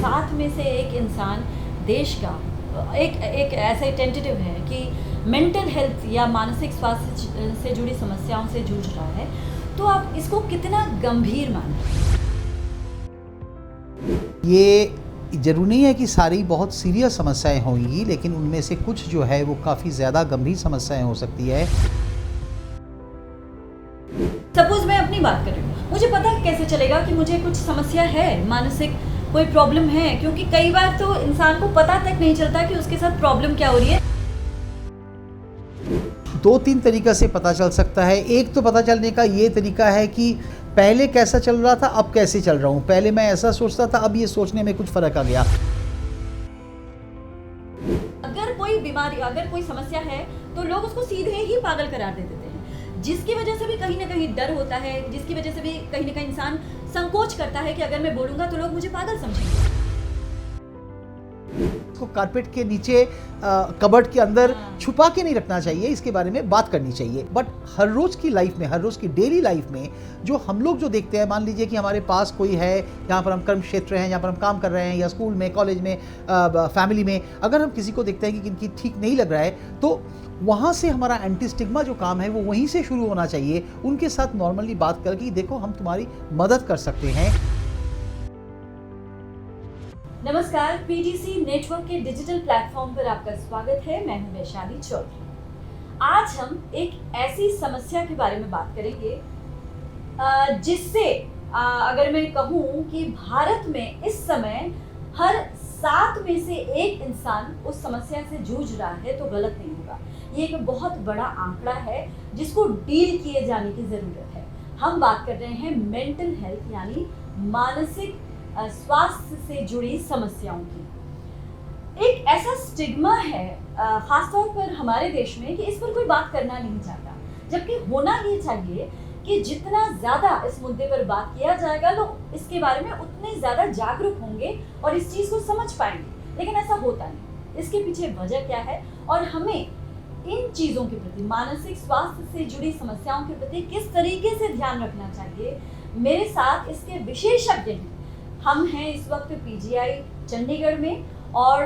7 में से एक इंसान देश का एक ऐसा टेंटेटिव है कि मेंटल हेल्थ या मानसिक स्वास्थ्य से जुड़ी समस्याओं से जूझ रहा है, तो आप इसको कितना गंभीर मानते हैं? ये ज़रूरी नहीं है कि सारी बहुत सीरियस समस्याएं होंगी, लेकिन उनमें से कुछ जो है वो काफ़ी ज़्यादा गंभीर समस्याएं हो सकती है। सपोज मैं अपनी बात कर रही हूँ, मुझे पता कैसे चलेगा कि मुझे कुछ समस्या है, मानसिक कोई प्रॉब्लम है? क्योंकि कई बार तो इंसान को पता तक नहीं चलता कि उसके साथ प्रॉब्लम क्या हो रही है। 2-3 तरीक़ा से पता चल सकता है। एक तो पता चलने का ये तरीका है कि पहले कैसा चल रहा था, अब कैसे चल रहा हूँ। पहले मैं ऐसा सोचता था, अब ये सोचने में कुछ फ़र्क आ गया। अगर कोई बीमारी, अगर कोई समस्या है, तो लोग उसको सीधे ही पागल करार दे देते हैं, जिसकी वजह से भी कहीं ना कहीं डर होता है, जिसकी वजह से भी कहीं ना कहीं इंसान संकोच करता है कि अगर मैं बोलूँगा तो लोग मुझे पागल समझेंगे। को कारपेट के नीचे कबर्ड के अंदर छुपा के नहीं रखना चाहिए, इसके बारे में बात करनी चाहिए। बट हर रोज़ की लाइफ में, हर रोज़ की डेली लाइफ में जो हम लोग जो देखते हैं, मान लीजिए कि हमारे पास कोई है, यहाँ पर हम कर्म क्षेत्र हैं, यहाँ पर हम काम कर रहे हैं, या स्कूल में, कॉलेज में, फैमिली में, अगर हम किसी को देखते हैं कि इनकी ठीक नहीं लग रहा है, तो वहाँ से हमारा एंटी स्टिग्मा जो काम है वो वहीं से शुरू होना चाहिए। उनके साथ नॉर्मली बात करके देखो हम तुम्हारी मदद कर सकते हैं। नमस्कार, पीटीसी नेटवर्क के डिजिटल प्लेटफॉर्म पर आपका स्वागत है। मैं हूं वैशाली चौधरी। आज हम एक ऐसी समस्या के बारे में बात करेंगे जिससे अगर मैं कहूं कि भारत में इस समय हर 7 में से एक इंसान उस समस्या से जूझ रहा है तो गलत नहीं होगा। ये एक बहुत बड़ा आंकड़ा है जिसको डील किए जाने की ज़रूरत है। हम बात कर रहे हैं मेंटल हेल्थ यानी मानसिक स्वास्थ्य से जुड़ी समस्याओं की। एक ऐसा स्टिग्मा है खासतौर पर हमारे देश में कि इस पर कोई बात करना नहीं चाहता, जबकि होना ये चाहिए कि जितना ज़्यादा इस मुद्दे पर बात किया जाएगा लोग इसके बारे में उतने ज़्यादा जागरूक होंगे और इस चीज़ को समझ पाएंगे। लेकिन ऐसा होता नहीं। इसके पीछे वजह क्या है और हमें इन चीज़ों के प्रति, मानसिक स्वास्थ्य से जुड़ी समस्याओं के प्रति किस तरीके से ध्यान रखना चाहिए, मेरे साथ इसके विशेषज्ञ हैं। हम हैं इस वक्त पीजीआई चंडीगढ़ में और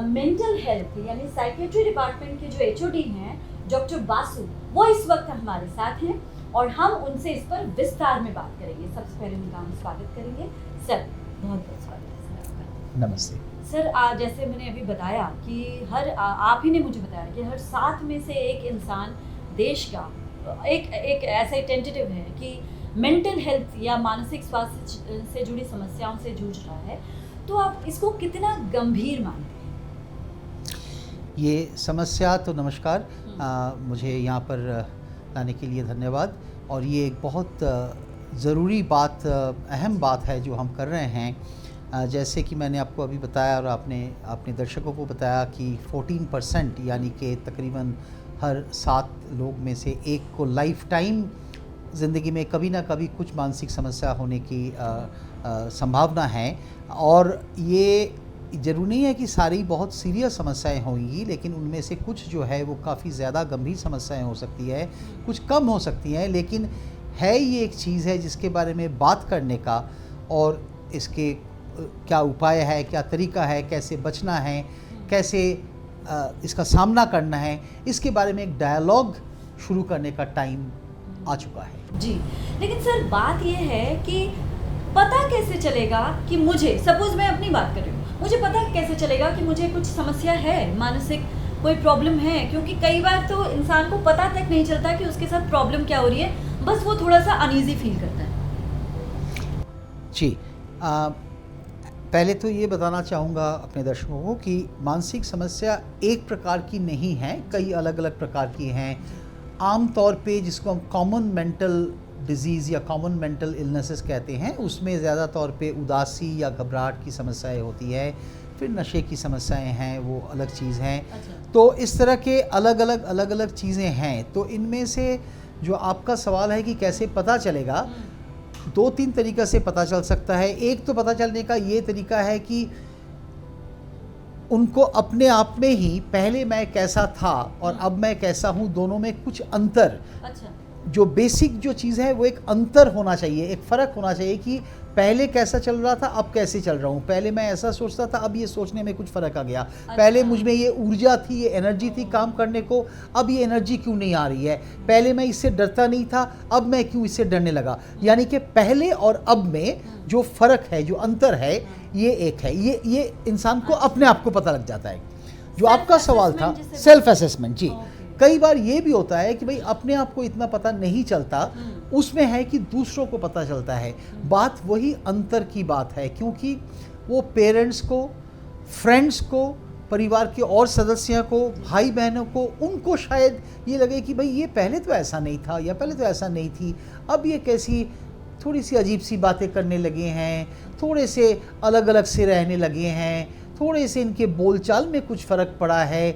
मेंटल हेल्थ यानी साइकेट्री डिपार्टमेंट के जो एचओडी हैं डॉक्टर बासु, वो इस वक्त हमारे साथ हैं और हम उनसे इस पर विस्तार में बात करेंगे। सबसे पहले उनका हम स्वागत करेंगे। सर, बहुत बहुत स्वागत है सर आपका। नमस्ते सर, जैसे मैंने अभी बताया कि आप ही ने मुझे बताया कि हर 7 में से एक इंसान देश का एक ऐसा टेंटेटिव है कि मेंटल हेल्थ या मानसिक स्वास्थ्य से जुड़ी समस्याओं से जूझ रहा है, तो आप इसको कितना गंभीर मानते हैं? ये समस्या तो नमस्कार, मुझे यहाँ पर लाने के लिए धन्यवाद। और ये एक बहुत ज़रूरी बात, अहम बात है जो हम कर रहे हैं। जैसे कि मैंने आपको अभी बताया और आपने दर्शकों को बताया कि 14% यानी कि तकरीबन हर 7 लोग में से एक को लाइफ टाइम ज़िंदगी में कभी ना कभी कुछ मानसिक समस्या होने की संभावना है। और ये ज़रूरी नहीं है कि सारी बहुत सीरियस समस्याएं होंगी, लेकिन उनमें से कुछ जो है वो काफ़ी ज़्यादा गंभीर समस्याएं हो सकती है, कुछ कम हो सकती हैं। लेकिन है ये एक चीज़ है जिसके बारे में बात करने का और इसके क्या उपाय है, क्या तरीका है, कैसे बचना है, कैसे इसका सामना करना है, इसके बारे में एक डायलॉग शुरू करने का टाइम आ चुका है जी। लेकिन सर, बात यह है कि पता कैसे चलेगा कि मुझे, सपोज मैं अपनी बात कर रही हूँ, मुझे पता कैसे चलेगा कि मुझे कुछ समस्या है, मानसिक कोई प्रॉब्लम है? क्योंकि कई बार तो इंसान को पता तक नहीं चलता कि उसके साथ प्रॉब्लम क्या हो रही है, बस वो थोड़ा सा अनईजी फील करता है। जी, पहले तो ये बताना चाहूँगा अपने दर्शकों को कि मानसिक समस्या एक प्रकार की नहीं है, कई अलग अलग प्रकार की हैं। आम तौर पे जिसको हम कॉमन मेंटल डिजीज़ या कॉमन मेंटल इलनेसेस कहते हैं, उसमें ज़्यादा तौर पे उदासी या घबराहट की समस्याएं होती है। फिर नशे की समस्याएं हैं, वो अलग चीज़ हैं। अच्छा। तो इस तरह के अलग अलग चीज़ें हैं। तो इनमें से जो आपका सवाल है कि कैसे पता चलेगा, 2-3 तरीक़ा से पता चल सकता है। एक तो पता चलने का ये तरीका है कि उनको अपने आप में ही पहले मैं कैसा था और अब मैं कैसा हूँ, दोनों में कुछ अंतर, अच्छा। जो बेसिक जो चीज़ है वो एक अंतर होना चाहिए, एक फ़र्क होना चाहिए कि पहले कैसा चल रहा था, अब कैसे चल रहा हूँ, पहले मैं ऐसा सोचता था, अब ये सोचने में कुछ फ़र्क आ गया, पहले मुझ में ये ऊर्जा थी, ये एनर्जी थी काम करने को, अब ये एनर्जी क्यों नहीं आ रही है, पहले मैं इससे डरता नहीं था, अब मैं क्यों इससे डरने लगा। यानी कि पहले और अब में जो फ़र्क है, जो अंतर है, ये एक है। ये इंसान को अपने आप को पता लग जाता है। जो आपका सवाल था, सेल्फ असेसमेंट, जी, कई बार ये भी होता है कि भाई अपने आप को इतना पता नहीं चलता, उसमें है कि दूसरों को पता चलता है। बात वही अंतर की बात है, क्योंकि वो पेरेंट्स को, फ्रेंड्स को, परिवार के और सदस्यों को, भाई बहनों को, उनको शायद ये लगे कि भाई ये पहले तो ऐसा नहीं था या पहले तो ऐसा नहीं थी, अब ये कैसी थोड़ी सी अजीब सी बातें करने लगे हैं, थोड़े से अलग अलग से रहने लगे हैं, थोड़े से इनके बोलचाल में कुछ फ़र्क पड़ा है।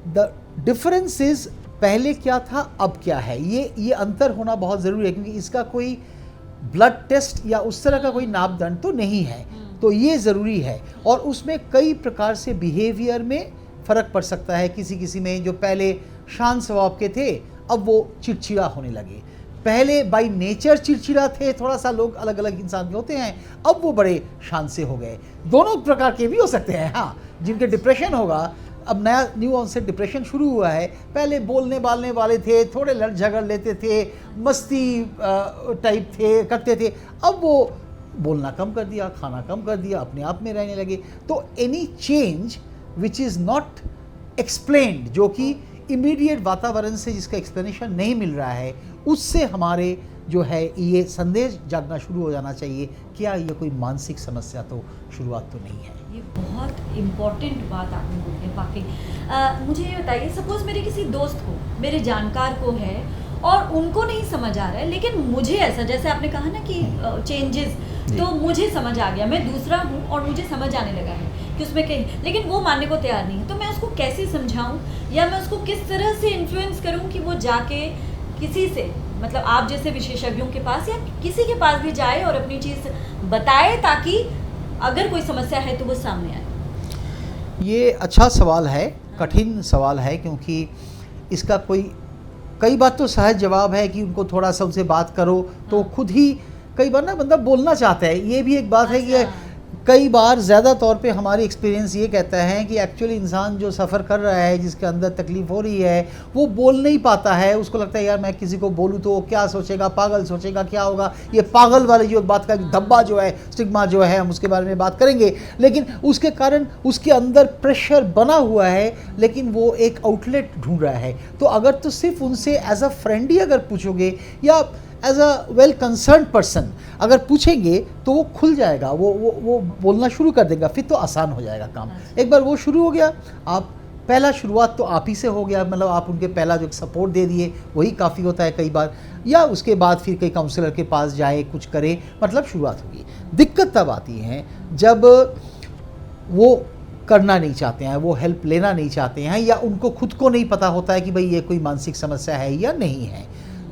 द डिफरेंस इज़ पहले क्या था, अब क्या है। ये अंतर होना बहुत ज़रूरी है, क्योंकि इसका कोई ब्लड टेस्ट या उस तरह का कोई मापदंड तो नहीं है, तो ये ज़रूरी है। और उसमें कई प्रकार से बिहेवियर में फ़र्क पड़ सकता है। किसी में जो पहले शांत स्वभाव के थे, अब वो चिड़चिड़ा होने लगे। पहले बाय नेचर चिड़चिड़ा थे, थोड़ा सा लोग अलग अलग इंसान के होते हैं, अब वो बड़े शांत से हो गए। दोनों प्रकार के भी हो सकते हैं। हाँ, जिनके डिप्रेशन होगा, अब नया न्यू ऑनसेट डिप्रेशन शुरू हुआ है, पहले बोलने बालने वाले थे, थोड़े लड़ झगड़ लेते थे, मस्ती टाइप थे, करते थे, अब वो बोलना कम कर दिया, खाना कम कर दिया, अपने आप में रहने लगे। तो any change which is not explained, जो कि इमीडिएट वातावरण से जिसका एक्सप्लेनेशन नहीं मिल रहा है, उससे हमारे जो है ये संदेश जागना शुरू हो जाना चाहिए, क्या ये कोई मानसिक समस्या तो शुरुआत तो नहीं है। ये बहुत इम्पोर्टेंट बात आपने बोली है वाकई। मुझे ये बताइए, सपोज मेरे किसी दोस्त को, मेरे जानकार को है और उनको नहीं समझ आ रहा है, लेकिन मुझे ऐसा, जैसे आपने कहा ना कि चेंजेस, तो मुझे समझ आ गया, मैं दूसरा हूँ और मुझे समझ आने लगा है कि उसमें कहीं, लेकिन वो मानने को तैयार नहीं है, तो मैं उसको कैसे समझाऊँ या मैं उसको किस तरह से इन्फ्लुएंस करूँ कि वो जाके किसी से, मतलब आप जैसे विशेषज्ञों के पास या किसी के पास भी जाए और अपनी चीज़ बताए, ताकि अगर कोई समस्या है तो वो सामने आए। ये अच्छा सवाल है, कठिन सवाल है, क्योंकि इसका कई बार तो सहज जवाब है कि उनको थोड़ा सा उनसे बात करो तो खुद ही, कई बार ना बंदा बोलना चाहता है। ये भी एक बात है कि कई बार ज़्यादा तौर पे हमारी एक्सपीरियंस ये कहता है कि एक्चुअली इंसान जो सफ़र कर रहा है, जिसके अंदर तकलीफ़ हो रही है, वो बोल नहीं पाता है। उसको लगता है यार मैं किसी को बोलूँ तो वो क्या सोचेगा, पागल सोचेगा, क्या होगा। ये पागल वाली जो बात का धब्बा जो है, स्टिग्मा जो है, हम उसके बारे में बात करेंगे। लेकिन उसके कारण उसके अंदर प्रेशर बना हुआ है, लेकिन वो एक आउटलेट ढूंढ रहा है। तो अगर तो सिर्फ उनसे एज अ फ्रेंड ही अगर पूछोगे या as a well concern person अगर पूछेंगे, तो वो खुल जाएगा, वो बोलना शुरू कर देगा, फिर तो आसान हो जाएगा काम। एक बार वो शुरू हो गया, आप पहला शुरुआत तो आप ही से हो गया, मतलब आप उनके पहला जो सपोर्ट दे दिए वही काफ़ी होता है कई बार, या उसके बाद फिर कई काउंसलर के पास जाए, कुछ करे, मतलब शुरुआत होगी। दिक्कत तब आती है जब वो करना नहीं चाहते हैं, वो हेल्प लेना नहीं चाहते हैं, या उनको खुद को नहीं पता होता है कि भाई ये कोई मानसिक समस्या है या नहीं है।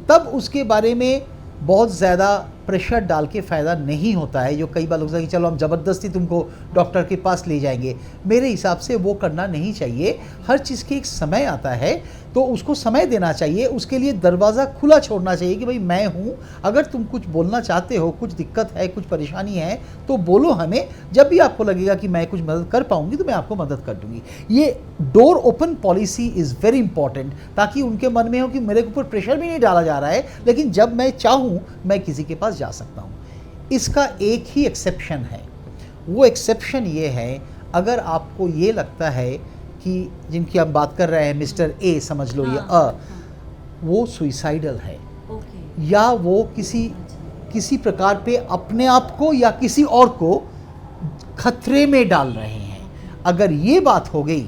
तब उसके बारे में बहुत ज़्यादा प्रेशर डाल के फ़ायदा नहीं होता है। जो कई बार लोग कि चलो हम ज़बरदस्ती तुमको डॉक्टर के पास ले जाएंगे, मेरे हिसाब से वो करना नहीं चाहिए। हर चीज़ के एक समय आता है, तो उसको समय देना चाहिए, उसके लिए दरवाज़ा खुला छोड़ना चाहिए कि भाई मैं हूँ, अगर तुम कुछ बोलना चाहते हो, कुछ दिक्कत है, कुछ परेशानी है, तो बोलो हमें। जब भी आपको लगेगा कि मैं कुछ मदद कर पाऊँगी तो मैं आपको मदद कर दूँगी। ये door open policy is very important, ताकि उनके मन में हो कि मेरे ऊपर प्रेशर भी नहीं डाला जा रहा है, लेकिन जब मैं चाहूँ मैं किसी के पास जा सकता हूँ। इसका एक ही एक्सेप्शन है, वो एक्सेप्शन ये है, अगर आपको ये लगता है कि जिनकी हम बात कर रहे हैं, मिस्टर ए समझ लो, ये वो सुइसाइडल है, या वो किसी प्रकार पे अपने आप को या किसी और को खतरे में डाल रहे हैं, अगर ये बात हो गई,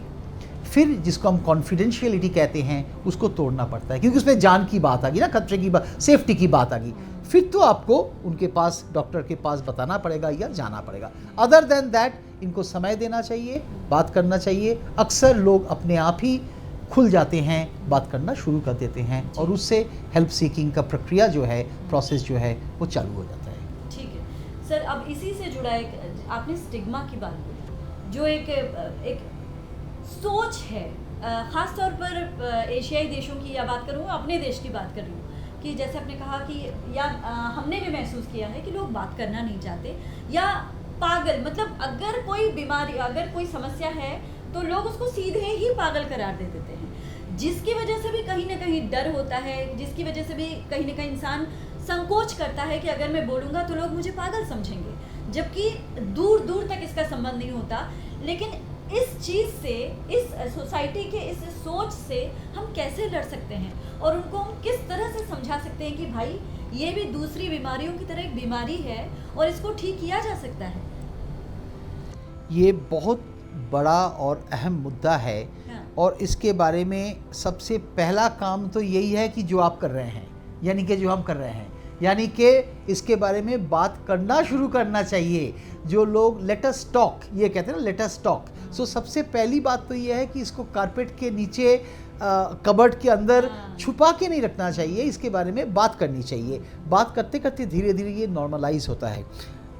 फिर जिसको हम कॉन्फिडेंशियलिटी कहते हैं, उसको तोड़ना पड़ता है, क्योंकि उसमें जान की बात आ गई ना, खतरे की बात, सेफ्टी की बात आ गई। फिर तो आपको उनके पास, डॉक्टर के पास बताना पड़ेगा या जाना पड़ेगा। अदर देन दैट इनको समय देना चाहिए, बात करना चाहिए। अक्सर लोग अपने आप ही खुल जाते हैं, बात करना शुरू कर देते हैं, और उससे हेल्प सीकिंग का प्रक्रिया जो है, प्रोसेस जो है, वो चालू हो जाता है। ठीक है सर, अब इसी से जुड़ा एक, आपने स्टिग्मा की बात बोली, जो एक सोच है, ख़ास तौर पर एशियाई देशों की या बात करूँ, अपने देश की बात कर रही हूँ, कि जैसे आपने कहा कि या हमने भी महसूस किया है कि लोग बात करना नहीं चाहते या पागल, मतलब अगर कोई बीमारी, अगर कोई समस्या है तो लोग उसको सीधे ही पागल करार दे देते हैं, जिसकी वजह से भी कहीं ना कहीं डर होता है, जिसकी वजह से भी कहीं ना कहीं इंसान संकोच करता है कि अगर मैं बोलूँगा तो लोग मुझे पागल समझेंगे, जबकि दूर दूर तक इसका संबंध नहीं होता। लेकिन इस चीज़ से, इस सोसाइटी के इस सोच से हम कैसे लड़ सकते हैं और उनको हम किस तरह से समझा सकते हैं कि भाई ये भी दूसरी बीमारियों की तरह एक बीमारी है और इसको ठीक किया जा सकता है। ये बहुत बड़ा और अहम मुद्दा है। हाँ। और इसके बारे में सबसे पहला काम तो यही है कि जो आप कर रहे हैं, यानी कि जो हम कर रहे हैं, यानी कि इसके बारे में बात करना शुरू करना चाहिए। जो लोग लेट अस टॉक ये कहते हैं ना, लेट अस टॉक। सो सबसे पहली बात तो ये है कि इसको कारपेट के नीचे, कबर्ड के अंदर छुपा के नहीं रखना चाहिए, इसके बारे में बात करनी चाहिए। बात करते करते धीरे धीरे ये नॉर्मलाइज होता है।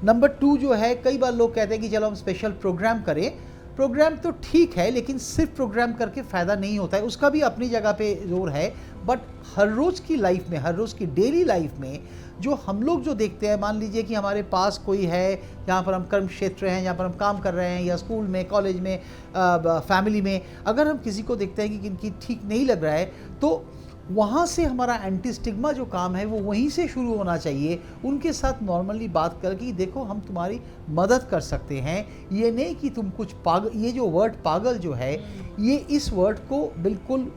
नंबर 2 जो है, कई बार लोग कहते हैं कि चलो हम स्पेशल प्रोग्राम करें। प्रोग्राम तो ठीक है, लेकिन सिर्फ प्रोग्राम करके फ़ायदा नहीं होता है, उसका भी अपनी जगह पे जोर है। बट हर रोज़ की लाइफ में, हर रोज़ की डेली लाइफ में जो हम लोग जो देखते हैं, मान लीजिए कि हमारे पास कोई है जहाँ पर हम कर्म क्षेत्र हैं, जहाँ पर हम काम कर रहे हैं, या स्कूल में, कॉलेज में, फैमिली में, अगर हम किसी को देखते हैं कि इनकी ठीक नहीं लग रहा है, तो वहाँ से हमारा एंटी स्टिग्मा जो काम है वो वहीं से शुरू होना चाहिए। उनके साथ नॉर्मली बात करके देखो हम तुम्हारी मदद कर सकते हैं। ये नहीं कि तुम कुछ पागल, ये जो वर्ड पागल जो है, ये इस वर्ड को बिल्कुल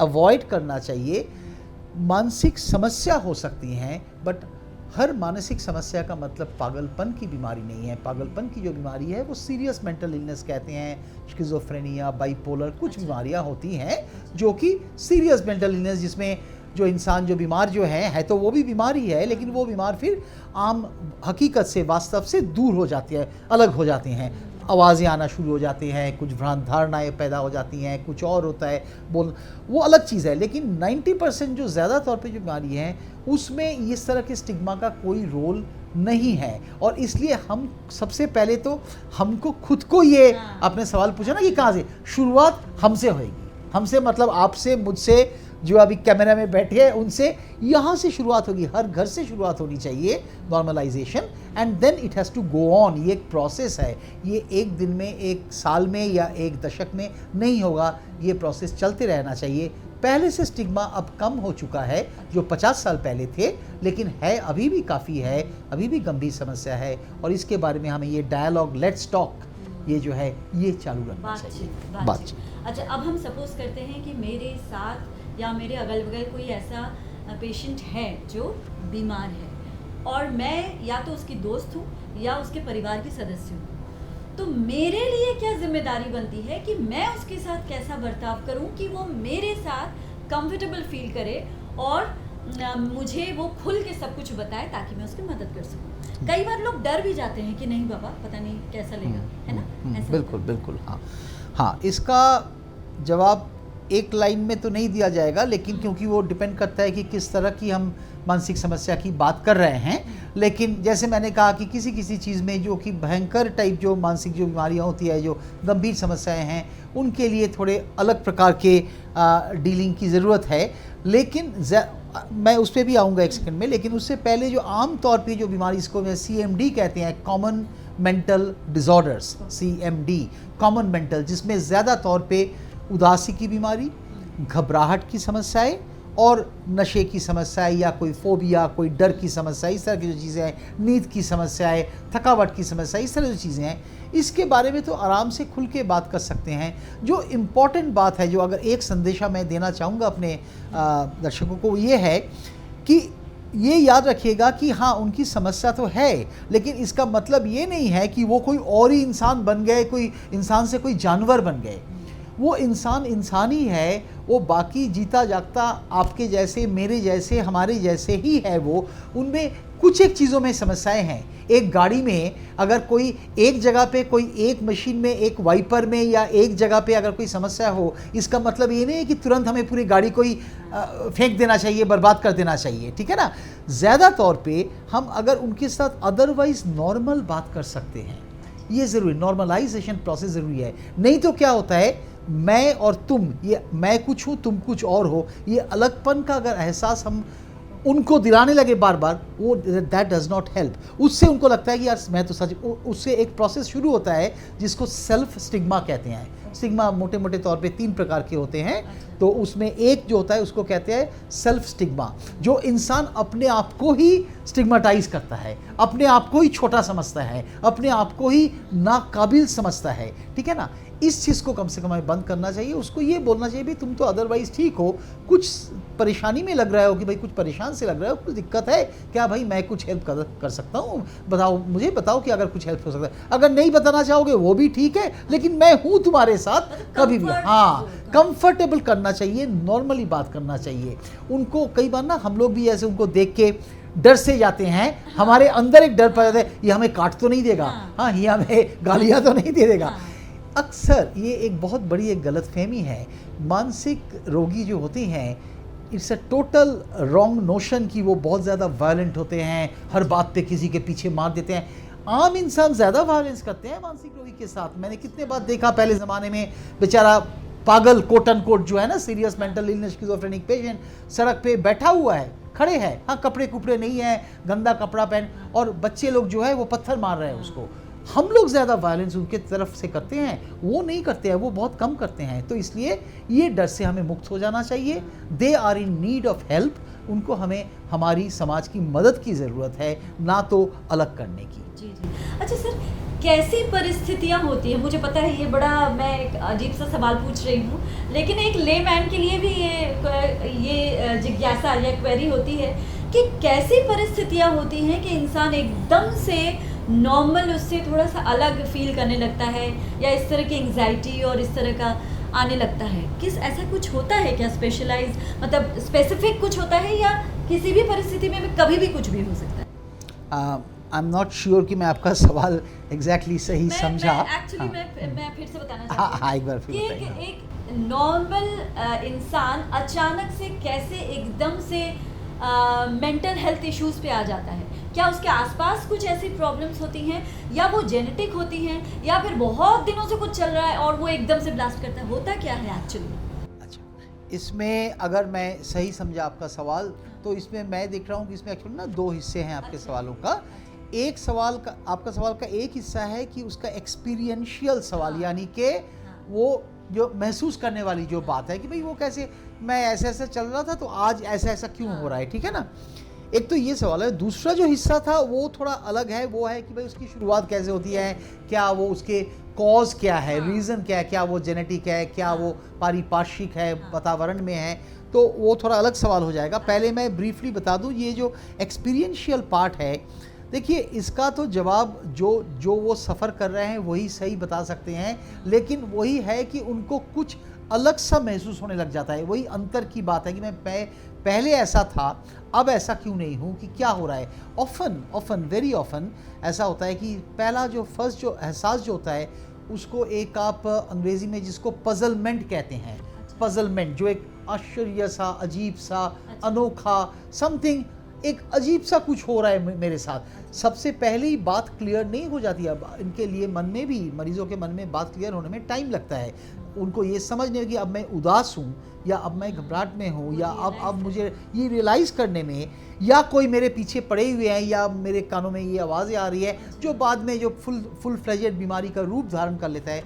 अवॉइड करना चाहिए। मानसिक समस्या हो सकती हैं, बट हर मानसिक समस्या का मतलब पागलपन की बीमारी नहीं है। पागलपन की जो बीमारी है वो सीरियस मेंटल इलनेस कहते हैं, स्किज़ोफ्रेनिया, बाइपोलर, कुछ बीमारियां होती हैं जो कि सीरियस मेंटल इलनेस, जिसमें जो इंसान जो बीमार जो है तो वो भी बीमारी है, लेकिन वो बीमार फिर आम हकीकत से, वास्तव से दूर हो जाती है, अलग हो जाते हैं। आवाज़ें आना शुरू हो जाती हैं, कुछ भ्रांत धारणाएँ पैदा हो जाती हैं, कुछ और होता है, वो अलग चीज़ है। लेकिन 90% जो ज़्यादा तौर पे जो बीमारी हैं उसमें इस तरह के स्टिग्मा का कोई रोल नहीं है। और इसलिए हम सबसे पहले तो हमको खुद को ये, आपने सवाल पूछा ना कि कहाँ से शुरुआत, हमसे होगी। हमसे मतलब आपसे, मुझसे, जो अभी कैमरा में बैठे हैं उनसे, यहाँ से शुरुआत होगी। हर घर से शुरुआत होनी चाहिए normalization, and then it has to go on. ये एक प्रोसेस है, ये एक दिन में, एक साल में या एक दशक में नहीं होगा, ये प्रोसेस चलते रहना चाहिए। पहले से स्टिग्मा अब कम हो चुका है, जो 50 साल पहले थे, लेकिन है अभी भी काफ़ी है, अभी भी गंभीर समस्या है। और इसके बारे में हमें ये डायलॉग, लेट्स टॉक, ये जो है ये चालू रखना चाहिए, बातचीत। अच्छा, अब हम सपोज करते हैं कि मेरे साथ या मेरे अगल बगल कोई ऐसा पेशेंट है जो बीमार है, और मैं या तो उसकी दोस्त हूँ या उसके परिवार की सदस्य हूँ, तो मेरे लिए क्या जिम्मेदारी बनती है कि मैं उसके साथ कैसा बर्ताव करूँ कि वो मेरे साथ कंफर्टेबल फील करे और मुझे वो खुल के सब कुछ बताए, ताकि मैं उसकी मदद कर सकूँ। कई बार लोग डर भी जाते हैं कि नहीं बाबा, पता नहीं कैसा लेगा, है ना? ऐसा बिल्कुल बिल्कुल। हाँ, इसका जवाब एक लाइन में तो नहीं दिया जाएगा, लेकिन क्योंकि वो डिपेंड करता है कि किस तरह की हम मानसिक समस्या की बात कर रहे हैं। लेकिन जैसे मैंने कहा कि किसी किसी चीज़ में जो कि भयंकर टाइप जो मानसिक जो बीमारियां होती है, जो गंभीर समस्याएं हैं, उनके लिए थोड़े अलग प्रकार के डीलिंग की ज़रूरत है। लेकिन मैं उस पर भी आऊँगा एक सेकंड में। लेकिन उससे पहले जो आम तौर पे जो बीमारी, इसको CMD कहते हैं, common mental disorders, CMD, common mental, जिसमें ज़्यादा तौर पे उदासी की बीमारी, घबराहट की समस्याएं और नशे की समस्याएं, या कोई फोबिया, कोई डर की समस्या, इस तरह की जो चीज़ें हैं, नींद की समस्याएं, थकावट की समस्या, इस तरह की चीज़ें हैं, इसके बारे में तो आराम से खुल के बात कर सकते हैं। जो इम्पॉर्टेंट बात है, जो अगर एक संदेशा मैं देना चाहूँगा अपने दर्शकों को, ये है कि ये याद रखिएगा कि हाँ, उनकी समस्या तो है, लेकिन इसका मतलब ये नहीं है कि वो कोई और ही इंसान बन गए, कोई इंसान से कोई जानवर बन गए। वो इंसान ही है, वो बाकी जीता जागता आपके जैसे, मेरे जैसे, हमारे जैसे ही है। वो उनमें कुछ एक चीज़ों में समस्याएं हैं। एक गाड़ी में अगर कोई एक जगह पे, कोई एक मशीन में, एक वाइपर में, या एक जगह पे अगर कोई समस्या हो, इसका मतलब ये नहीं है कि तुरंत हमें पूरी गाड़ी को ही फेंक देना चाहिए, बर्बाद कर देना चाहिए, ठीक है ना? ज़्यादा तौर पे हम अगर उनके साथ अदरवाइज नॉर्मल बात कर सकते हैं, ये ज़रूरी, नॉर्मलाइजेशन प्रोसेस ज़रूरी है। नहीं तो क्या होता है, मैं और तुम, ये मैं कुछ हूँ, तुम कुछ और हो, ये अलगपन का अगर एहसास हम उनको दिलाने लगे बार बार, वो दैट डज नॉट हेल्प। उससे उनको लगता है कि यार मैं तो सच, उससे एक प्रोसेस शुरू होता है जिसको सेल्फ स्टिग्मा कहते हैं। स्टिग्मा मोटे मोटे तौर पे 3 प्रकार के होते हैं। तो उसमें एक जो होता है उसको कहते हैं सेल्फ स्टिग्मा, जो इंसान अपने आप को ही स्टिग्माटाइज करता है, अपने आप को ही छोटा समझता है, अपने आप को ही नाकाबिल समझता है, ठीक है ना। इस चीज़ को कम से कम हमें बंद करना चाहिए। उसको ये बोलना चाहिए भाई तुम तो अदरवाइज़ ठीक हो, कुछ परेशानी में लग रहा हो कि भाई कुछ परेशान से लग रहा हो, कुछ दिक्कत है क्या भाई, मैं कुछ हेल्प कर सकता हूँ, बताओ मुझे, बताओ कि अगर कुछ हेल्प हो सकता है। अगर नहीं बताना चाहोगे वो भी ठीक है, लेकिन मैं हूँ तुम्हारे साथ कभी भी। हाँ, कंफर्टेबल करना चाहिए, नॉर्मली बात करना चाहिए उनको। कई बार ना हम लोग भी ऐसे उनको देख के डर से जाते हैं, हमारे अंदर एक डर पड़ जाता है, ये हमें काट तो नहीं देगा, हाँ ये हमें गालियाँ तो नहीं दे देगा। अक्सर ये एक बहुत बड़ी एक गलतफहमी है। मानसिक रोगी जो होते हैं, it's a total wrong notion कि वो बहुत ज़्यादा वायलेंट होते हैं, हर बात पे किसी के पीछे मार देते हैं। आम इंसान ज़्यादा वायलेंस करते हैं मानसिक रोगी के साथ। मैंने कितने बार देखा, पहले ज़माने में बेचारा पागल कोट एंड कोट जो है ना, serious mental illness schizophrenic patient सड़क पे बैठा हुआ है, खड़े हैं, हाँ कपड़े कुपड़े नहीं है, गंदा कपड़ा पहन, और बच्चे लोग जो है वो पत्थर मार रहे हैं उसको। हम लोग ज़्यादा वायलेंस उनके तरफ से करते हैं, वो नहीं करते हैं, वो बहुत कम करते हैं। तो इसलिए ये डर से हमें मुक्त हो जाना चाहिए। They are in need of help, उनको हमें हमारी समाज की मदद की ज़रूरत है, ना तो अलग करने की। जी जी। अच्छा सर, कैसी परिस्थितियाँ होती हैं, मुझे पता है ये बड़ा, मैं एक अजीब सा सवाल पूछ रही हूँ, लेकिन एक लेमैन के लिए भी ये जिज्ञासा या क्वेरी होती है कि कैसी परिस्थितियाँ होती हैं कि इंसान एकदम से नॉर्मल, उससे थोड़ा सा अलग फील करने लगता है, या इस तरह की एंग्जाइटी और इस तरह का आने लगता है। किस ऐसा कुछ होता है क्या, स्पेशलाइज मतलब स्पेसिफिक कुछ होता है, या किसी भी परिस्थिति में कभी भी कुछ भी हो सकता है? आई एम नॉट श्योर कि मैं आपका सवाल एग्जैक्टली सही समझा। एक्चुअली मैं फिर से बताना हाँ, चाहती हूँ एक बार फिर कि बताइए। एक नॉर्मल इंसान अचानक से कैसे एकदम से मेंटल हेल्थ इश्यूज पे आ जाता है। क्या उसके आसपास कुछ ऐसी प्रॉब्लम्स होती हैं, या वो जेनेटिक होती हैं, या फिर बहुत दिनों से कुछ चल रहा है और वो एकदम से ब्लास्ट करता है, होता क्या है एक्चुअली? अच्छा, इसमें अगर मैं सही समझा आपका सवाल, तो इसमें मैं देख रहा हूँ कि इसमें एक्चुअली ना 2 हिस्से हैं आपके अच्छा। सवालों का। एक सवाल का, आपका सवाल का एक हिस्सा है कि उसका एक्सपीरियंशियल सवाल, हाँ। यानी कि वो जो महसूस करने वाली जो बात है कि भाई वो कैसे, मैं ऐसे ऐसे चल रहा था तो आज ऐसा ऐसा क्यों हो रहा है, ठीक है ना। एक तो ये सवाल है। दूसरा जो हिस्सा था वो थोड़ा अलग है, वो है कि भाई उसकी शुरुआत कैसे होती है, क्या वो उसके कॉज क्या है, रीज़न क्या है, क्या वो जेनेटिक है, क्या वो पारिपार्श्विक है, वातावरण में है, तो वो थोड़ा अलग सवाल हो जाएगा। पहले मैं ब्रीफली बता दूं, ये जो एक्सपीरियंशियल पार्ट है, देखिए इसका तो जवाब जो वो सफ़र कर रहे हैं वही सही बता सकते हैं, लेकिन वही है कि उनको कुछ अलग सा महसूस होने लग जाता है। वही अंतर की बात है कि मैं पहले ऐसा था, अब ऐसा क्यों नहीं हूँ, कि क्या हो रहा है। ऑफन वेरी ऑफन ऐसा होता है कि पहला जो फर्स्ट जो एहसास जो होता है उसको एक आप अंग्रेज़ी में जिसको पजलमेंट कहते हैं, पजलमेंट, जो एक आश्चर्य सा, अजीब सा, अनोखा समथिंग, एक अजीब सा कुछ हो रहा है मेरे साथ। सबसे पहले ही बात क्लियर नहीं हो जाती। अब इनके लिए मन में भी, मरीजों के मन में बात क्लियर होने में टाइम लगता है। उनको ये समझने कि अब मैं उदास हूँ, या अब मैं घबराहट में हूँ, या अब मुझे ये रियलाइज़ करने में, या कोई मेरे पीछे पड़े हुए हैं, या मेरे कानों में ये आवाज़ें आ रही है जो बाद में जो फुल फ्लेजेड बीमारी का रूप धारण कर लेता है।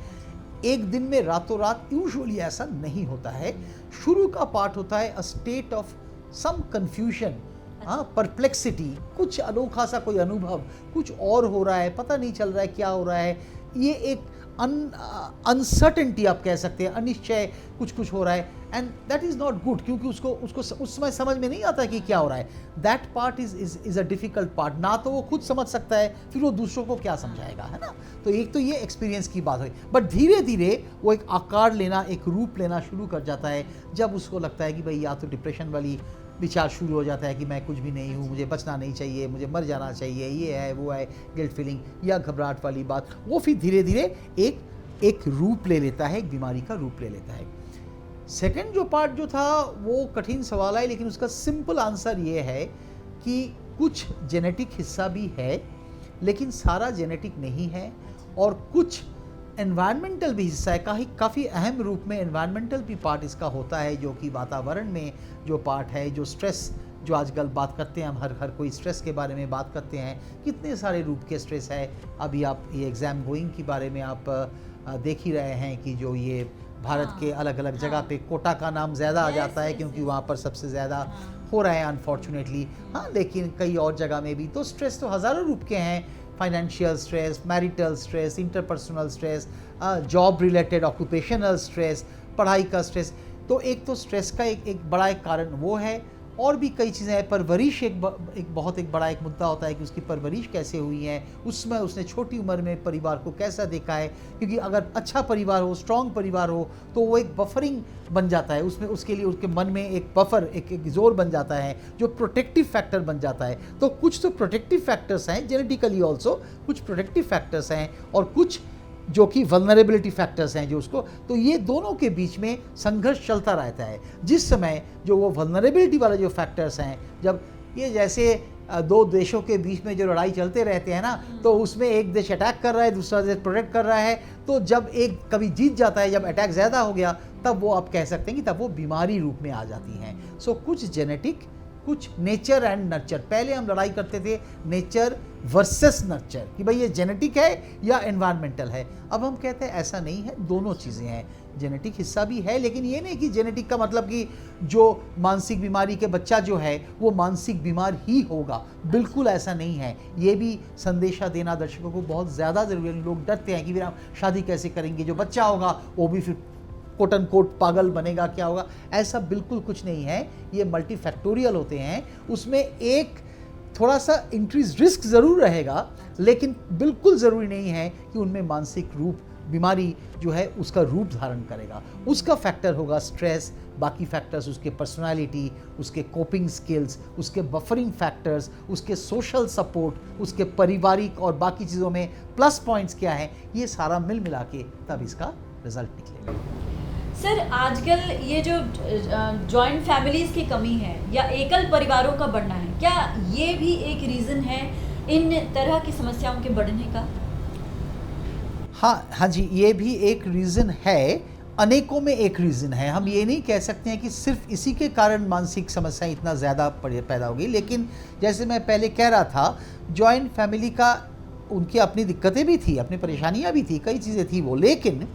एक दिन में रातों रात यूजुअली ऐसा नहीं होता है। शुरू का पार्ट होता है a state of some confusion, हाँ, परप्लेक्सिटी, कुछ अनोखा सा कोई अनुभव, कुछ और हो रहा है, पता नहीं चल रहा है क्या हो रहा है। ये एक अनसर्टेनिटी आप कह सकते हैं, अनिश्चय कुछ हो रहा है, and that is not good, क्योंकि उसको उस समय समझ में नहीं आता कि क्या हो रहा है। That part is a difficult part. ना तो वो खुद समझ सकता है, फिर वो दूसरों को क्या समझाएगा, है ना। तो एक तो ये एक्सपीरियंस की बात हुई, बट धीरे धीरे वो एक आकार लेना, एक रूप लेना शुरू कर जाता है, जब उसको लगता है कि भाई या तो डिप्रेशन वाली विचार शुरू हो जाता है कि मैं कुछ भी नहीं हूँ, मुझे बचना नहीं चाहिए, मुझे मर जाना चाहिए, ये है वो है, गिल्ट फीलिंग, या घबराहट वाली बात, वो फिर धीरे धीरे एक रूप ले लेता है, एक बीमारी का रूप ले लेता है। सेकंड जो पार्ट जो था वो कठिन सवाल है, लेकिन उसका सिंपल आंसर ये है कि कुछ जेनेटिक हिस्सा भी है, लेकिन सारा जेनेटिक नहीं है, और कुछ एनवायरमेंटल भी हिस्सा है। काफ़ी अहम रूप में एनवायरमेंटल भी पार्ट इसका होता है, जो कि वातावरण में जो पार्ट है, जो स्ट्रेस जो आजकल बात करते हैं हम, हर कोई स्ट्रेस के बारे में बात करते हैं, कितने सारे रूप के स्ट्रेस है। अभी आप ये एग्ज़ाम गोइंग के बारे में आप देख ही रहे हैं कि जो ये भारत के अलग अलग जगह पे कोटा का नाम ज़्यादा आ जाता है क्योंकि वहाँ पर सबसे ज़्यादा हो रहा है अनफॉर्चुनेटली। हाँ, लेकिन कई और जगह में भी तो स्ट्रेस तो हज़ारों रूप के हैं। Financial stress, marital stress, interpersonal stress, job related occupational stress, पढ़ाई का स्ट्रेस। तो एक तो स्ट्रेस का एक बड़ा एक कारण वो है, और भी कई चीज़ें हैं। परवरिश एक बहुत बड़ा एक मुद्दा होता है कि उसकी परवरिश कैसे हुई है, उसमें उसने छोटी उम्र में परिवार को कैसा देखा है। क्योंकि अगर अच्छा परिवार हो, स्ट्रॉन्ग परिवार हो, तो वो एक बफरिंग बन जाता है, उसमें उसके लिए उसके मन में एक बफर, एक जोर बन जाता है जो प्रोटेक्टिव फैक्टर बन जाता है। तो कुछ तो प्रोटेक्टिव फैक्टर्स हैं जेनेटिकली ऑल्सो, कुछ प्रोटेक्टिव फैक्टर्स हैं और कुछ जो कि वल्नरेबिलिटी फैक्टर्स हैं जो उसको, तो ये दोनों के बीच में संघर्ष चलता रहता है। जिस समय जो वो वल्नरेबिलिटी वाले जो फैक्टर्स हैं, जब ये जैसे दो देशों के बीच में जो लड़ाई चलते रहते हैं ना, तो उसमें एक देश अटैक कर रहा है, दूसरा देश प्रोटेक्ट कर रहा है। तो जब एक कभी जीत जाता है, जब अटैक ज़्यादा हो गया, तब वो आप कह सकते हैं कि तब वो बीमारी रूप में आ जाती हैं। सो कुछ जेनेटिक, कुछ नेचर एंड नर्चर। पहले हम लड़ाई करते थे नेचर वर्सेस नर्चर कि भाई ये जेनेटिक है या एनवायरमेंटल है। अब हम कहते हैं ऐसा नहीं है, दोनों चीज़ें हैं। जेनेटिक हिस्सा भी है, लेकिन ये नहीं कि जेनेटिक का मतलब कि जो मानसिक बीमारी के बच्चा जो है वो मानसिक बीमार ही होगा, बिल्कुल ऐसा नहीं है। ये भी संदेशा देना दर्शकों को बहुत ज़्यादा ज़रूरी है। लोग डरते हैं कि फिर हम शादी कैसे करेंगे, जो बच्चा होगा वो भी फिर कोट एंड कोट पागल बनेगा, क्या होगा। ऐसा बिल्कुल कुछ नहीं है। ये मल्टीफैक्टोरियल होते हैं, उसमें एक थोड़ा सा इंक्रीज रिस्क ज़रूर रहेगा, लेकिन बिल्कुल ज़रूरी नहीं है कि उनमें मानसिक रूप बीमारी जो है उसका रूप धारण करेगा। उसका फैक्टर होगा स्ट्रेस, बाकी फैक्टर्स उसके पर्सनालिटी, उसके कोपिंग स्किल्स, उसके बफरिंग फैक्टर्स, उसके सोशल सपोर्ट, उसके पारिवारिक और बाकी चीज़ों में प्लस पॉइंट्स क्या हैं, ये सारा मिल मिला के तब इसका रिजल्ट निकलेगा। सर, आजकल ये जो जॉइंट फैमिलीज की कमी है या एकल परिवारों का बढ़ना है, क्या ये भी एक रीज़न है इन तरह की समस्याओं के बढ़ने का? हाँ जी, ये भी एक रीज़न है, अनेकों में एक रीज़न है। हम ये नहीं कह सकते हैं कि सिर्फ इसी के कारण मानसिक समस्याएं इतना ज़्यादा पैदा होगी, लेकिन जैसे मैं पहले कह रहा था, जॉइंट फैमिली का उनकी अपनी दिक्कतें भी थी, अपनी परेशानियां भी थी, कई चीज़ें थी वो, लेकिन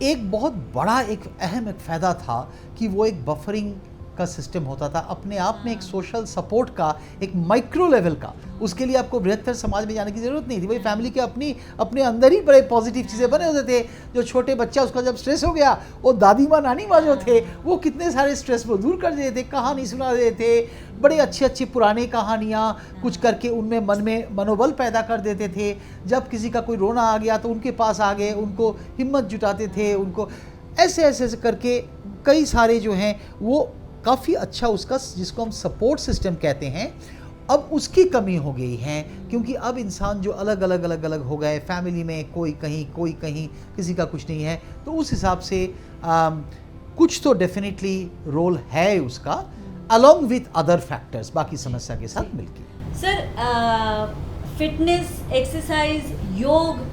एक बहुत बड़ा एक अहम एक फ़ायदा था कि वो एक बफरिंग का सिस्टम होता था, अपने आप में एक सोशल सपोर्ट का, एक माइक्रो लेवल का। उसके लिए आपको बृहत्तर समाज में जाने की ज़रूरत नहीं थी। भाई फैमिली के अपने अंदर ही बड़े पॉजिटिव चीज़ें बने होते थे। जो छोटे बच्चा, उसका जब स्ट्रेस हो गया, वो दादी माँ नानी माँ जो थे वो कितने सारे स्ट्रेस को दूर कर देते थे, कहानी सुना देते थे, बड़े अच्छी पुरानी कहानियाँ कुछ करके उनमें मन में मनोबल पैदा कर देते थे। जब किसी का कोई रोना आ गया तो उनके पास आ गए, उनको हिम्मत जुटाते थे, उनको ऐसे करके कई सारे जो हैं वो काफ़ी अच्छा उसका, जिसको हम सपोर्ट सिस्टम कहते हैं, अब उसकी कमी हो गई है। क्योंकि अब इंसान जो अलग अलग हो गए, फैमिली में कोई कहीं, किसी का कुछ नहीं है, तो उस हिसाब से कुछ तो डेफिनेटली रोल है उसका, अलॉन्ग विथ अदर फैक्टर्स, बाकी समस्या के साथ मिलकर। सर, फिटनेस, एक्सरसाइज, योग,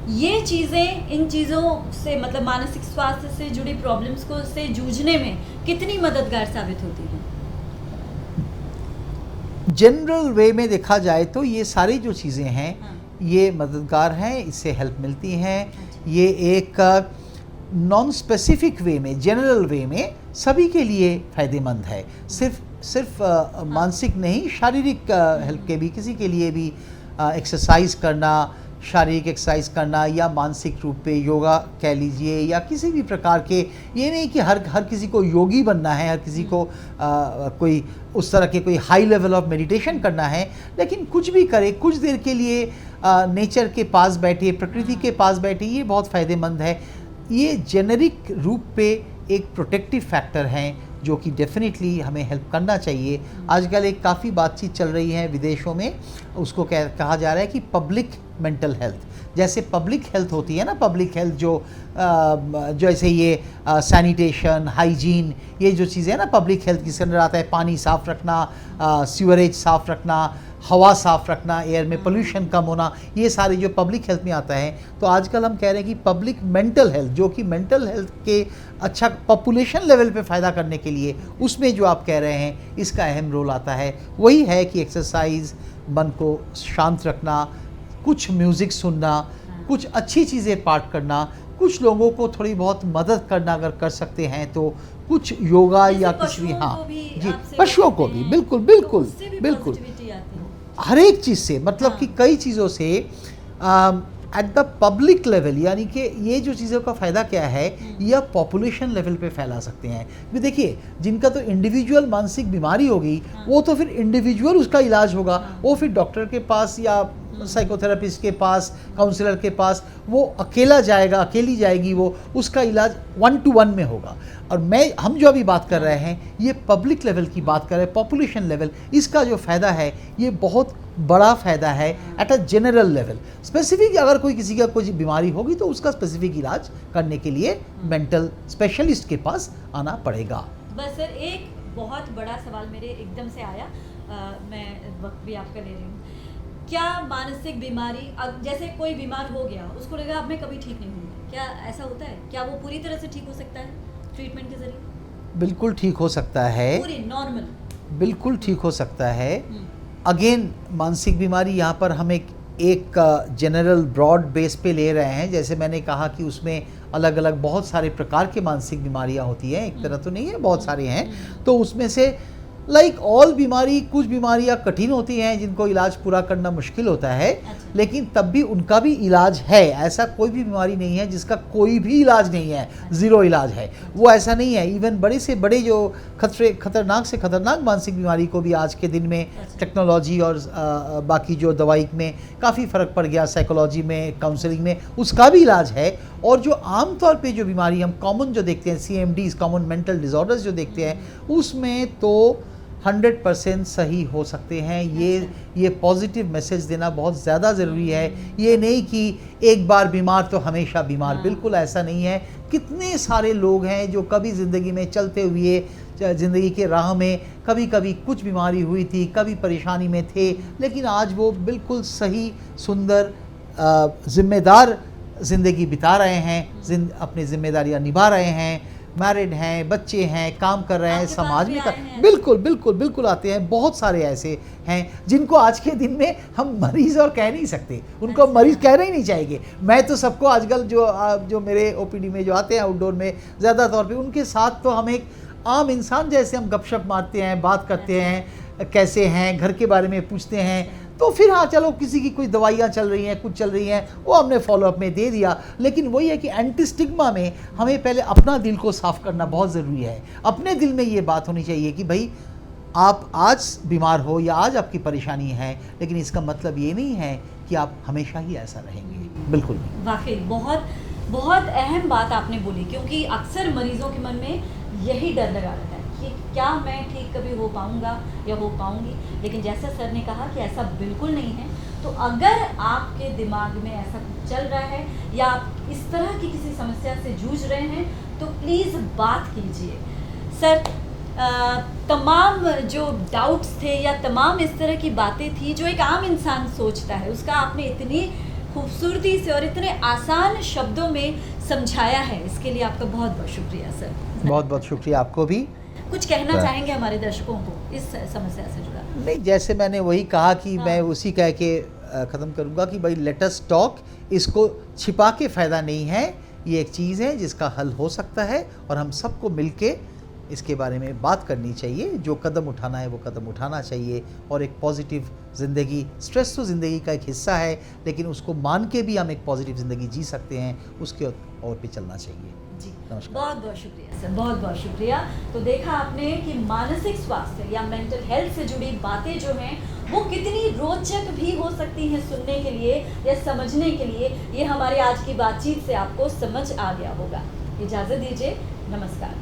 ये चीज़ें, इन चीज़ों से मतलब मानसिक स्वास्थ्य से जुड़ी प्रॉब्लम्स को से जूझने में कितनी मददगार साबित होती है? जनरल वे में देखा जाए तो ये सारी जो चीज़ें हैं, ये मददगार हैं, इससे हेल्प मिलती हैं। ये एक नॉन स्पेसिफिक वे में, जनरल वे में सभी के लिए फ़ायदेमंद है। सिर्फ मानसिक नहीं, शारीरिक हेल्प के भी, किसी के लिए भी एक्सरसाइज करना, शारीरिक एक्सरसाइज करना या मानसिक रूप पे योगा कह लीजिए, या किसी भी प्रकार के, ये नहीं कि हर किसी को योगी बनना है, हर किसी को कोई उस तरह के कोई हाई लेवल ऑफ मेडिटेशन करना है, लेकिन कुछ भी करे, कुछ देर के लिए नेचर के पास बैठे, प्रकृति के पास बैठे, ये बहुत फ़ायदेमंद है। ये जेनरिक रूप पे एक प्रोटेक्टिव फैक्टर हैं जो कि डेफिनेटली हमें हेल्प करना चाहिए। आजकल एक काफ़ी बातचीत चल रही है विदेशों में, उसको कहा जा रहा है कि पब्लिक मेंटल हेल्थ। जैसे पब्लिक हेल्थ होती है ना, पब्लिक हेल्थ जो जैसे ये सैनिटेशन, हाइजीन, ये जो चीज़ें हैं ना पब्लिक हेल्थ, जिसके अंदर आता है पानी साफ़ रखना, सीवरेज साफ़ रखना, हवा साफ रखना, एयर में पोल्यूशन कम होना, ये सारे जो पब्लिक हेल्थ में आता है। तो आजकल हम कह रहे हैं कि पब्लिक मेंटल हेल्थ, जो कि मेंटल हेल्थ के अच्छा पॉपुलेशन लेवल पे फ़ायदा करने के लिए, उसमें जो आप कह रहे हैं इसका अहम रोल आता है। वही है कि एक्सरसाइज, मन को शांत रखना, कुछ म्यूज़िक सुनना, कुछ अच्छी चीज़ें पाठ करना, कुछ लोगों को थोड़ी बहुत मदद करना अगर कर सकते हैं तो, कुछ योगा या कुछ भी, हाँ जी, पशुओं को भी, बिल्कुल बिल्कुल बिल्कुल, हर एक चीज़ से, मतलब कि कई चीज़ों से एट द पब्लिक लेवल, यानी कि ये जो चीज़ों का फ़ायदा क्या है, यह पॉपुलेशन लेवल पे फैला सकते हैं। भी देखिए, जिनका तो इंडिविजुअल मानसिक बीमारी होगी, वो तो फिर इंडिविजुअल उसका इलाज होगा, वो फिर डॉक्टर के पास या साइकोथेरेपिस्ट के पास, काउंसलर के पास वो अकेला जाएगा, अकेली जाएगी, वो उसका इलाज 1-to-1 में होगा। और हम जो अभी बात कर रहे हैं, ये पब्लिक लेवल की बात कर रहे हैं, पॉपुलेशन लेवल, इसका जो फ़ायदा है ये बहुत बड़ा फ़ायदा है at a general level. Specific अगर कोई किसी का कोई बीमारी होगी तो उसका स्पेसिफिक इलाज करने के लिए मेंटल स्पेशलिस्ट के पास आना पड़ेगा। बस सर, एक बहुत बड़ा सवाल मेरे एकदम से आया, मैं वक्त भी आपका ले रही हूँ। क्या मानसिक बीमारी, अब जैसे कोई बीमार हो गया, उसको लगा अब मैं कभी ठीक नहीं हूँ, क्या ऐसा होता है? क्या वो पूरी तरह से ठीक हो सकता है ट्रीटमेंट के जरिए? बिल्कुल ठीक हो सकता है, पूरी नॉर्मल, बिल्कुल ठीक हो सकता है। अगेन, मानसिक बीमारी यहाँ पर हम एक जनरल ब्रॉड बेस पे ले रहे हैं। जैसे मैंने कहा कि उसमें अलग अलग बहुत सारे प्रकार के मानसिक बीमारियाँ होती हैं, एक तरह तो नहीं है, बहुत सारे हैं। तो उसमें से लाइक ऑल बीमारी, कुछ बीमारियाँ कठिन होती हैं जिनको इलाज पूरा करना मुश्किल होता है, लेकिन तब भी उनका भी इलाज है। ऐसा कोई भी बीमारी नहीं है जिसका कोई भी इलाज नहीं है, ज़ीरो इलाज है, वो ऐसा नहीं है। इवन बड़े से बड़े जो खतरनाक से खतरनाक मानसिक बीमारी को भी आज के दिन में टेक्नोलॉजी और बाकी जो दवाई में काफ़ी फ़र्क पड़ गया, साइकोलॉजी में, काउंसलिंग में, उसका भी इलाज है। और जो आम तौर पे जो बीमारी हम कॉमन जो देखते हैं, CMDs, कॉमन मेंटल डिसऑर्डर्स जो देखते हैं, उसमें तो 100% सही हो सकते हैं। ये पॉजिटिव मैसेज देना बहुत ज़्यादा ज़रूरी है। ये नहीं कि एक बार बीमार तो हमेशा बीमार, बिल्कुल ऐसा नहीं है। कितने सारे लोग हैं जो कभी ज़िंदगी में चलते हुए, ज़िंदगी के राह में कभी कभी कुछ बीमारी हुई थी, कभी परेशानी में थे, लेकिन आज वो बिल्कुल सही, सुंदर, ज़िम्मेदार ज़िंदगी बिता रहे हैं, अपनी ज़िम्मेदारियाँ निभा रहे हैं, मैरिड हैं, बच्चे हैं, काम कर रहे हैं, समाज में बिल्कुल बिल्कुल बिल्कुल आते हैं। बहुत सारे ऐसे हैं जिनको आज के दिन में हम मरीज़ और कह नहीं सकते, उनको मरीज़ कहना ही नहीं चाहिए। मैं तो सबको आजकल जो मेरे OPD में जो आते हैं आउटडोर में, ज़्यादा तौर पे उनके साथ तो हम एक आम इंसान जैसे हम गपशप मारते हैं, बात करते हैं, कैसे हैं, घर के बारे में पूछते हैं। तो फिर हाँ, चलो किसी की कोई दवाइयाँ चल रही हैं, कुछ चल रही हैं, वो हमने फॉलोअप में दे दिया। लेकिन वही है कि एंटी स्टिग्मा में हमें पहले अपना दिल को साफ़ करना बहुत ज़रूरी है। अपने दिल में ये बात होनी चाहिए कि भाई आप आज बीमार हो या आज आपकी परेशानी है, लेकिन इसका मतलब ये नहीं है कि आप हमेशा ही ऐसा रहेंगे, बिल्कुल नहीं। वाकई बहुत बहुत अहम बात आपने बोली, क्योंकि अक्सर मरीजों के मन में यही डर लगा रहता है कि क्या मैं ठीक कभी हो पाऊंगा या हो पाऊंगी। लेकिन जैसा सर ने कहा कि ऐसा बिल्कुल नहीं है। तो अगर आपके दिमाग में ऐसा कुछ चल रहा है या आप इस तरह की किसी समस्या से जूझ रहे हैं, तो प्लीज़ बात कीजिए। सर, तमाम जो डाउट्स थे या तमाम इस तरह की बातें थी जो एक आम इंसान सोचता है, उसका आपने इतनी खूबसूरती से और इतने आसान शब्दों में समझाया है, इसके लिए आपका बहुत बहुत शुक्रिया सर। बहुत बहुत शुक्रिया आपको भी। कुछ कहना चाहेंगे हमारे दर्शकों को इस समस्या से जुड़ा? नहीं, जैसे मैंने वही कहा कि मैं उसी कह के ख़त्म करूँगा कि भाई लेट अस टॉक, इसको छिपा के फ़ायदा नहीं है। ये एक चीज़ है जिसका हल हो सकता है और हम सबको मिलके इसके बारे में बात करनी चाहिए। जो कदम उठाना है वो कदम उठाना चाहिए और एक पॉजिटिव ज़िंदगी, स्ट्रेस तो ज़िंदगी का एक हिस्सा है, लेकिन उसको मान के भी हम एक पॉजिटिव ज़िंदगी जी सकते हैं, उसके और पे चलना चाहिए। जी, नमस्कार। बहुत बहुत शुक्रिया सर, बहुत बहुत शुक्रिया। तो देखा आपने कि मानसिक स्वास्थ्य या मेंटल हेल्थ से जुड़ी बातें जो हैं वो कितनी रोचक भी हो सकती हैं सुनने के लिए या समझने के लिए। ये हमारी आज की बातचीत से आपको समझ आ गया होगा। इजाज़त दीजिए, नमस्कार।